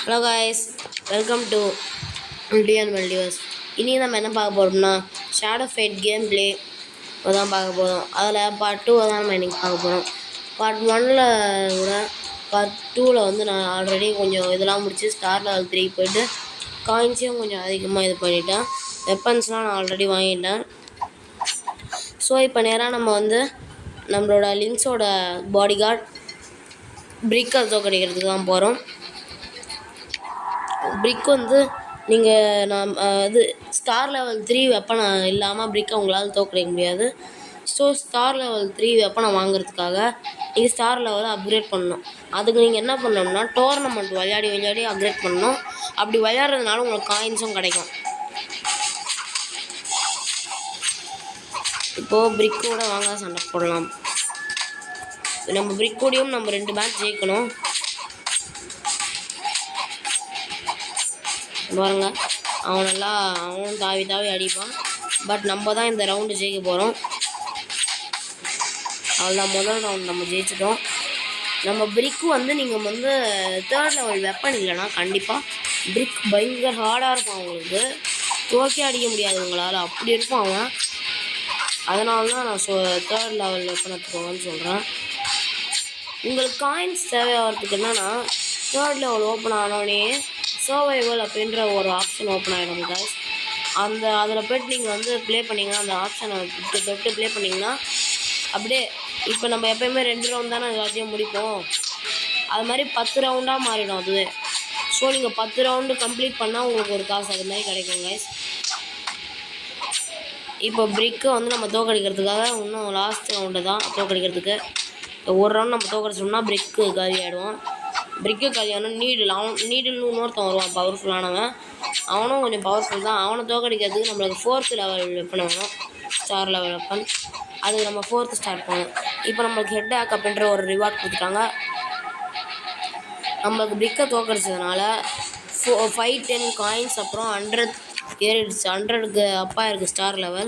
Hello guys, welcome to TN multiverse. இனி நம்ம என்ன பார்க்க போகிறோம்னா ஷேடோ ஃபைட் கேம் ப்ளே தான் பார்க்க போகிறோம். அதில் பார்ட் 2 தான் நம்ம இன்றைக்கி பார்க்க போகிறோம். பார்ட் 1ல் கூட பார்ட் 2ல் வந்து நான் ஆல்ரெடி கொஞ்சம் இதெல்லாம் முடிச்சு ஸ்டார் லெவல் 3 போய்ட்டு காயின்ஸையும் கொஞ்சம் அதிகமாக இது பண்ணிட்டேன். வெப்பன்ஸ்லாம் நான் ஆல்ரெடி வாங்கிட்டேன். ஸோ இப்போ நேராக நம்ம வந்து நம்மளோட லிங்க்ஸோட பாடி கார்டு பிரிக்கை தோக்கடிக்கிறதுக்கு தான் போகிறோம். பிரிக் வந்து நீங்கள் இது ஸ்டார் லெவல் 3 வெப்பனை இல்லாமல் பிரிக்கை உங்களால் தோக்கடிக்க முடியாது. ஸோ ஸ்டார் லெவல் 3 வெப்பனை வாங்குறதுக்காக நீங்கள் ஸ்டார் லெவலை அப்கிரேட் பண்ணணும். அதுக்கு நீங்கள் என்ன பண்ணணும்னா டோர்னமெண்ட் விளையாடி அப்கிரேட் பண்ணணும். அப்படி விளையாடுறதுனால உங்களுக்கு காயின்ஸும் கிடைக்கும். இப்போது பிரிக்கோட வாங்க சண்டை போடலாம். நம்ம பிரிக்கோடையும் நம்ம 2 மேட்ச் ஜெயிக்கணும். பாருங்க, அவனும் தாவி அடிப்பான். பட் நம்ம தான் இந்த ரவுண்டு ஜெயிக்க போகிறோம். அவ்வளோதான், முதல் ரவுண்ட் நம்ம ஜெயிச்சிட்டோம். நம்ம பிரிக்கு வந்து நீங்கள் வந்து 3rd லெவல் வெப்பன் இல்லைன்னா கண்டிப்பாக பிரிக் பயங்கர ஹார்டாக இருக்கும். அவங்களுக்கு தோக்கே அடிக்க முடியாது உங்களால், அப்படி இருக்கும் அவன். அதனால தான் நான் 3rd லெவல் வெப்பன் எடுத்துக்கோங்கன்னு சொல்கிறேன். உங்களுக்கு காயின்ஸ் தேவையாகிறதுக்கு என்னென்னா 3rd லெவல் ஓப்பன் ஆனோடனே சர்வைவல் அப்படின்ற ஒரு ஆப்ஷன் ஓப்பன் ஆகிடும் கைஸ். அதில் போய்ட்டு நீங்கள் வந்து ப்ளே பண்ணிங்கன்னா, அந்த ஆப்ஷனை தொட்டு ப்ளே பண்ணிங்கன்னா அப்படியே இப்போ நம்ம எப்போயுமே 2 ரவுண்ட் தானே எல்லாத்தையும் முடிப்போம். அது மாதிரி 10 ரவுண்டாக மாறிடும் அதுவே. ஸோ நீங்கள் 10 ரவுண்டு கம்ப்ளீட் பண்ணால் உங்களுக்கு ஒரு காசு அது மாதிரி கிடைக்கும் கைஸ். இப்போ பிரிக்கை வந்து நம்ம தோக்கடிக்கிறதுக்காக இன்னும் லாஸ்ட் ரவுண்டு தான் தோக்கடிக்கிறதுக்கு. ஒரு ரவுண்ட் நம்ம தோக்கடிச்சோம்னா பிரிக்கு காலி ஆகிடுவோம். பிரிக்கு காலியான நீடில்னு இன்னொருத்தன் வருவான், பவர்ஃபுல்லானவன். அவனும் கொஞ்சம் பவர்ஃபுல் தான். அவனை தோக்கடிக்கிறதுக்கு நம்மளுக்கு 4th லெவல் வெப்பன் வேணும், ஸ்டார் லெவல் வெப்பன். அதுக்கு நம்ம 4th ஸ்டார்ட் பண்ணணும். இப்போ நம்மளுக்கு ஹெட் ஹேக் அப்படின்ற ஒரு ரிவார்ட் கொடுத்துட்டாங்க. நம்மளுக்கு பிரிக்கை தோக்கடிச்சதுனால 510 காயின்ஸ் அப்புறம் 100 ஏறிடுச்சு. 100க்கு அப்பா இருக்குது ஸ்டார் லெவல்.